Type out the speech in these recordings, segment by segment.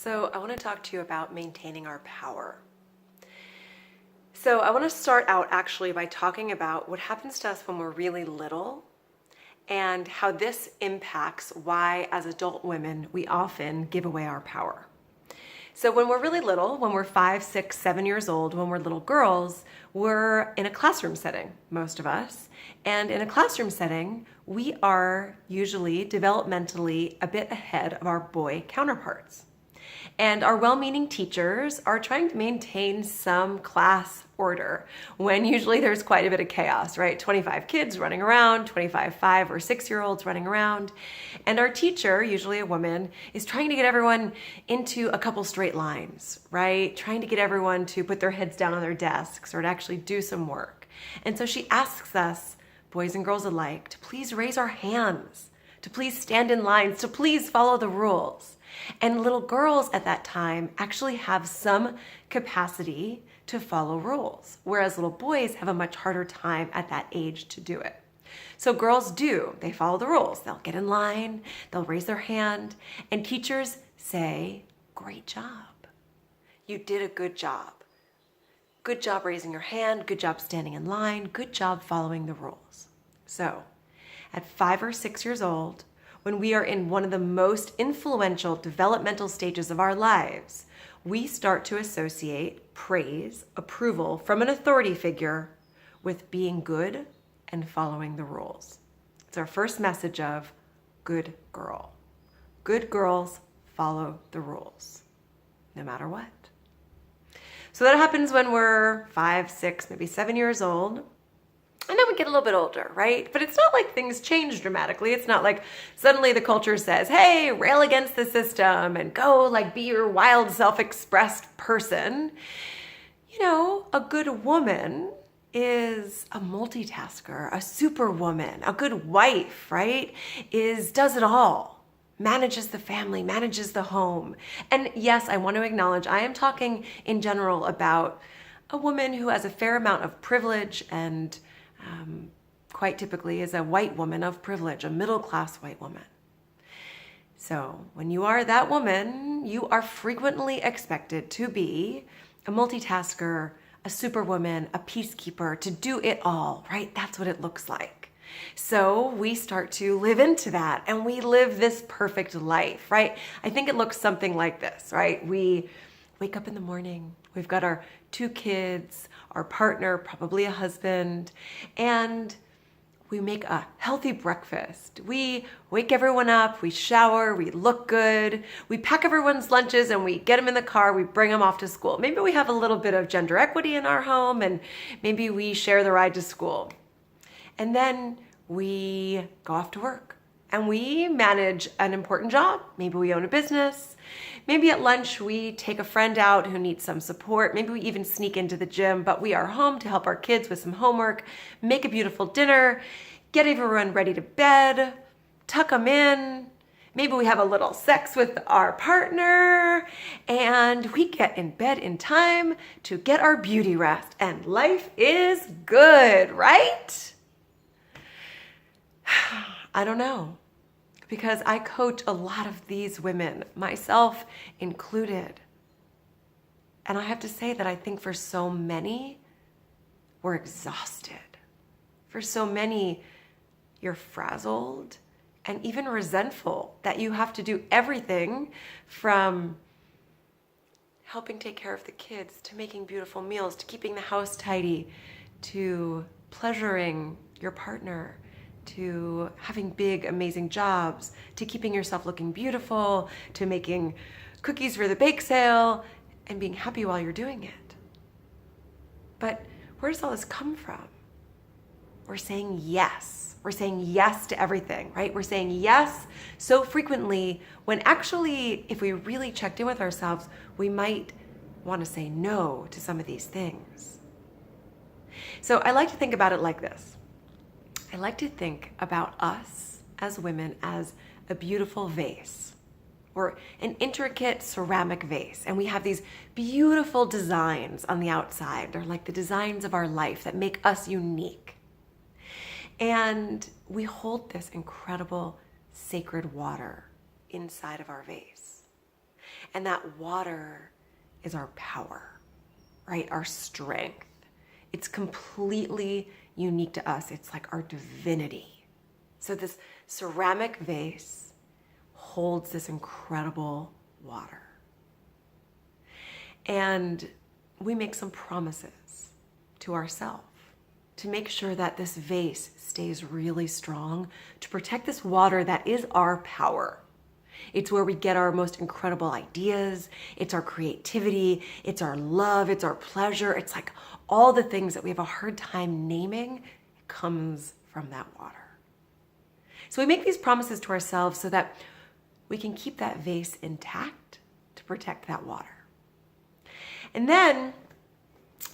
So I want to talk to you about maintaining our power. So I want to start out actually by talking about what happens to us when we're really little and how this impacts why, as adult women, we often give away our power. So when we're really little, when we're 5, 6, 7 years old, when we're little girls, we're in a classroom setting, most of us. And in a classroom setting, we are usually developmentally a bit ahead of our boy counterparts. And our well-meaning teachers are trying to maintain some class order when usually there's quite a bit of chaos, right? 25 kids running around, 25 5 or 6-year-olds running around. And our teacher, usually a woman, is trying to get everyone into a couple straight lines, right? Trying to get everyone to put their heads down on their desks or to actually do some work. And so she asks us, boys and girls alike, to please raise our hands, to please stand in lines, to please follow the rules. And little girls at that time actually have some capacity to follow rules, whereas little boys have a much harder time at that age to do it. So girls do, they follow the rules. They'll get in line, they'll raise their hand, and teachers say, "Great job. You did a good job. Good job raising your hand, good job standing in line, good job following the rules." So at 5 or 6 years old, when we are in one of the most influential developmental stages of our lives, we start to associate praise, approval from an authority figure with being good and following the rules. It's our first message of good girl. Good girls follow the rules, no matter what. So that happens when we're 5, 6, maybe 7 years old. And then we get a little bit older, right? But it's not like things change dramatically. It's not like suddenly the culture says, hey, rail against the system and go be your wild self-expressed person. You know, a good woman is a multitasker, a superwoman. A good wife, right, does it all. Manages the family, manages the home. And yes, I want to acknowledge, I am talking in general about a woman who has a fair amount of privilege and quite typically is a white woman of privilege, a middle-class white woman. So when you are that woman, you are frequently expected to be a multitasker, a superwoman, a peacekeeper, to do it all, right? That's what it looks like. So we start to live into that and we live this perfect life, right? I think it looks something like this, right? We wake up in the morning, we've got our 2 kids, our partner, probably a husband, and we make a healthy breakfast. We wake everyone up, we shower, we look good, we pack everyone's lunches and we get them in the car, we bring them off to school. Maybe we have a little bit of gender equity in our home and maybe we share the ride to school. And then we go off to work and we manage an important job. Maybe we own a business. Maybe at lunch we take a friend out who needs some support. Maybe we even sneak into the gym, but we are home to help our kids with some homework, make a beautiful dinner, get everyone ready to bed, tuck them in. Maybe we have a little sex with our partner and we get in bed in time to get our beauty rest and life is good, right? I don't know. Because I coach a lot of these women, myself included. And I have to say that I think for so many, we're exhausted. For so many, you're frazzled and even resentful that you have to do everything from helping take care of the kids, to making beautiful meals, to keeping the house tidy, to pleasuring your partner, to having big, amazing jobs, to keeping yourself looking beautiful, to making cookies for the bake sale, and being happy while you're doing it. But where does all this come from? We're saying yes. We're saying yes to everything, right? We're saying yes so frequently when actually, if we really checked in with ourselves, we might want to say no to some of these things. So I like to think about it like this. I like to think about us as women as a beautiful vase or an intricate ceramic vase. And we have these beautiful designs on the outside. They're like the designs of our life that make us unique. And we hold this incredible sacred water inside of our vase. And that water is our power, right? Our strength. It's completely unique to us. It's like our divinity. So this ceramic vase holds this incredible water. And we make some promises to ourselves to make sure that this vase stays really strong, to protect this water that is our power. It's where we get our most incredible ideas. It's our creativity. It's our love. It's our pleasure. It's like all the things that we have a hard time naming comes from that water. So we make these promises to ourselves so that we can keep that vase intact to protect that water. And then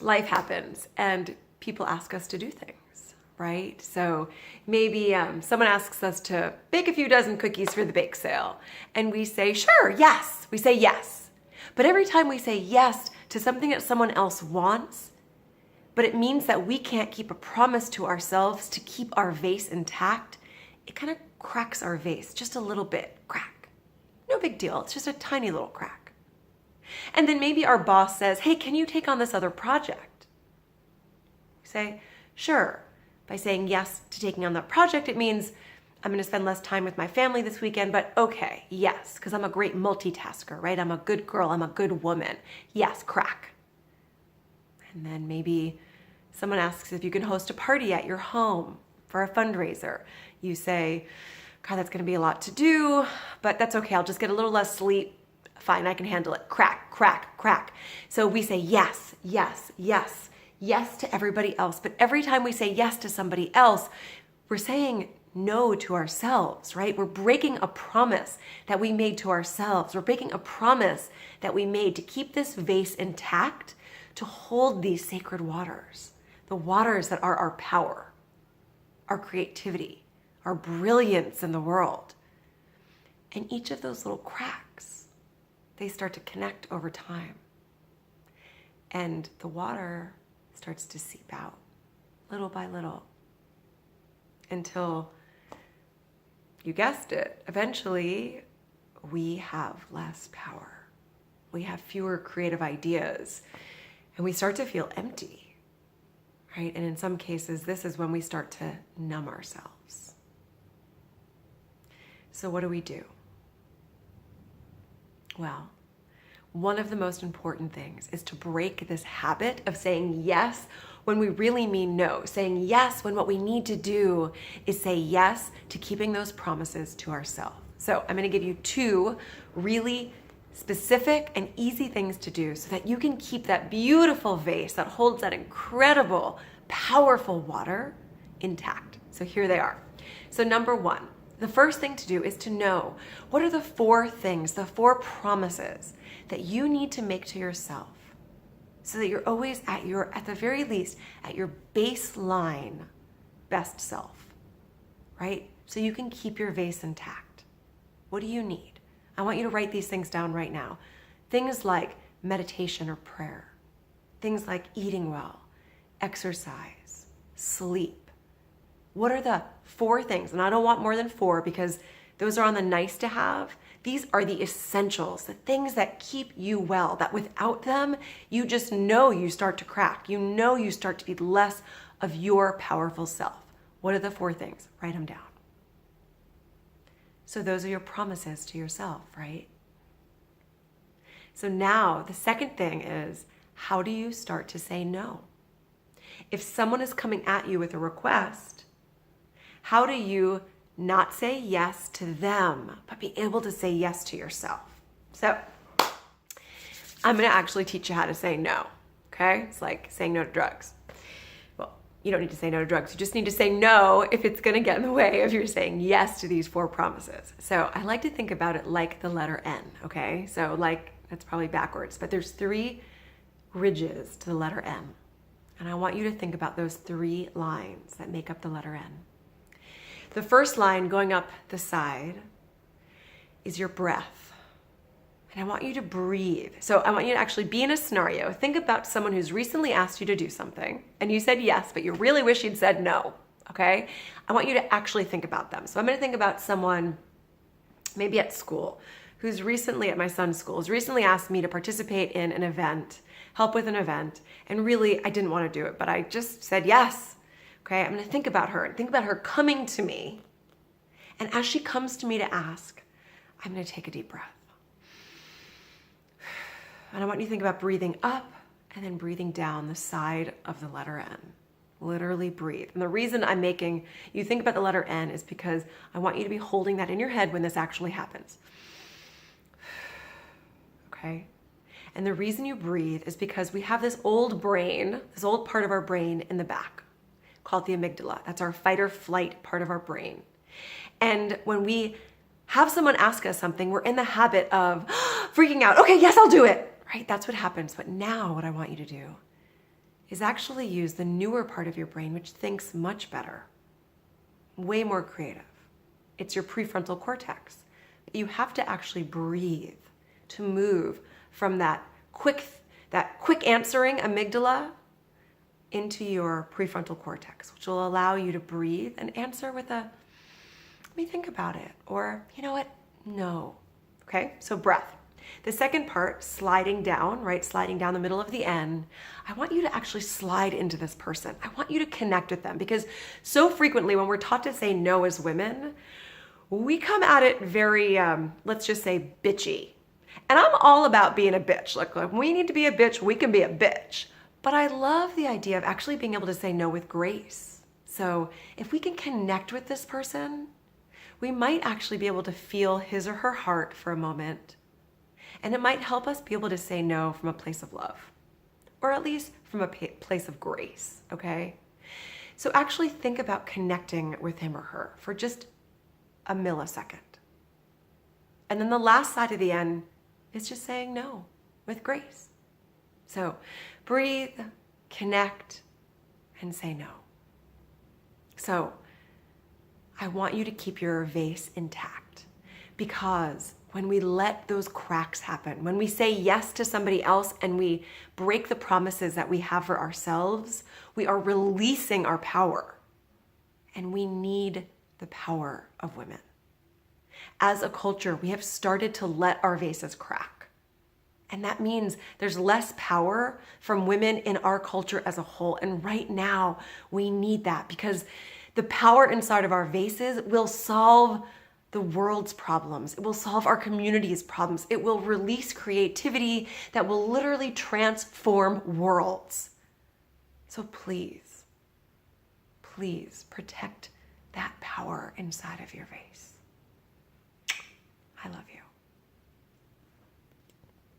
life happens and people ask us to do things, right? So maybe someone asks us to bake a few dozen cookies for the bake sale. And we say, sure, yes. We say yes. But every time we say yes to something that someone else wants, but it means that we can't keep a promise to ourselves to keep our vase intact, it kind of cracks our vase just a little bit, crack. No big deal, it's just a tiny little crack. And then maybe our boss says, hey, can you take on this other project? We say, sure. By saying yes to taking on that project, it means I'm gonna spend less time with my family this weekend, but okay, yes, because I'm a great multitasker, right? I'm a good girl, I'm a good woman. Yes, crack. And then maybe someone asks if you can host a party at your home for a fundraiser. You say, God, that's gonna be a lot to do, but that's okay, I'll just get a little less sleep. Fine, I can handle it. Crack, crack, crack. So we say yes, yes, yes, yes to everybody else. But every time we say yes to somebody else, we're saying no to ourselves, right? We're breaking a promise that we made to ourselves. We're breaking a promise that we made to keep this vase intact, to hold these sacred waters, the waters that are our power, our creativity, our brilliance in the world. And each of those little cracks, they start to connect over time. And the water starts to seep out little by little until, you guessed it, eventually we have less power. We have fewer creative ideas and we start to feel empty, right? And in some cases, this is when we start to numb ourselves. So what do? Well, one of the most important things is to break this habit of saying yes when we really mean no, saying yes when what we need to do is say yes to keeping those promises to ourselves. So I'm going to give you 2 really specific and easy things to do so that you can keep that beautiful vase that holds that incredible, powerful water intact. So here they are. So number 1, the first thing to do is to know what are the 4 things, the 4 promises that you need to make to yourself so that you're always at the very least, at your baseline best self, right? So you can keep your vase intact. What do you need? I want you to write these things down right now. Things like meditation or prayer, things like eating well, exercise, sleep. What are the 4 things? And I don't want more than 4 because those are on the nice to have. These are the essentials, the things that keep you well, that without them, you just know you start to crack. You know you start to be less of your powerful self. What are the 4 things? Write them down. So those are your promises to yourself, right? So now the second thing is, how do you start to say no? If someone is coming at you with a request, how do you not say yes to them, but be able to say yes to yourself? So I'm going to actually teach you how to say no, okay? It's like saying no to drugs. Well, you don't need to say no to drugs. You just need to say no if it's going to get in the way of your saying yes to these 4 promises. So I like to think about it like the letter N, okay? So like, that's probably backwards, but there's 3 ridges to the letter N. And I want you to think about those 3 lines that make up the letter N. The first line going up the side is your breath. And I want you to breathe. So I want you to actually be in a scenario. Think about someone who's recently asked you to do something and you said yes, but you really wish you'd said no, okay? I want you to actually think about them. So I'm going to think about someone maybe at school who's recently at my son's school, has recently asked me to participate in an event, help with an event. And really, I didn't want to do it, but I just said yes. Okay, I'm going to think about her and think about her coming to me. And as she comes to me to ask, I'm going to take a deep breath. And I want you to think about breathing up and then breathing down the side of the letter N. Literally breathe. And the reason I'm making you think about the letter N is because I want you to be holding that in your head when this actually happens. Okay? And the reason you breathe is because we have this old brain, this old part of our brain in the back, called the amygdala. That's our fight or flight part of our brain. And when we have someone ask us something, we're in the habit of freaking out. Okay, yes, I'll do it. Right? That's what happens. But now what I want you to do is actually use the newer part of your brain, which thinks much better, way more creative. It's your prefrontal cortex. You have to actually breathe to move from that quick answering amygdala into your prefrontal cortex, which will allow you to breathe and answer with a, let me think about it, or you know what, no. Okay, so breath. The second part, sliding down, right? Sliding down the middle of the N. I want you to actually slide into this person. I want you to connect with them because so frequently when we're taught to say no as women, we come at it very, let's just say bitchy. And I'm all about being a bitch. Like when we need to be a bitch, we can be a bitch. But I love the idea of actually being able to say no with grace. So if we can connect with this person, we might actually be able to feel his or her heart for a moment. And it might help us be able to say no from a place of love, or at least from a place of grace, okay? So actually think about connecting with him or her for just a millisecond. And then the last side of the N is just saying no with grace. So breathe, connect, and say no. So I want you to keep your vase intact because when we let those cracks happen, when we say yes to somebody else and we break the promises that we have for ourselves, we are releasing our power. And we need the power of women. As a culture, we have started to let our vases crack. And that means there's less power from women in our culture as a whole. And right now, we need that because the power inside of our vases will solve the world's problems. It will solve our community's problems. It will release creativity that will literally transform worlds. So please, please protect that power inside of your vase. I love you.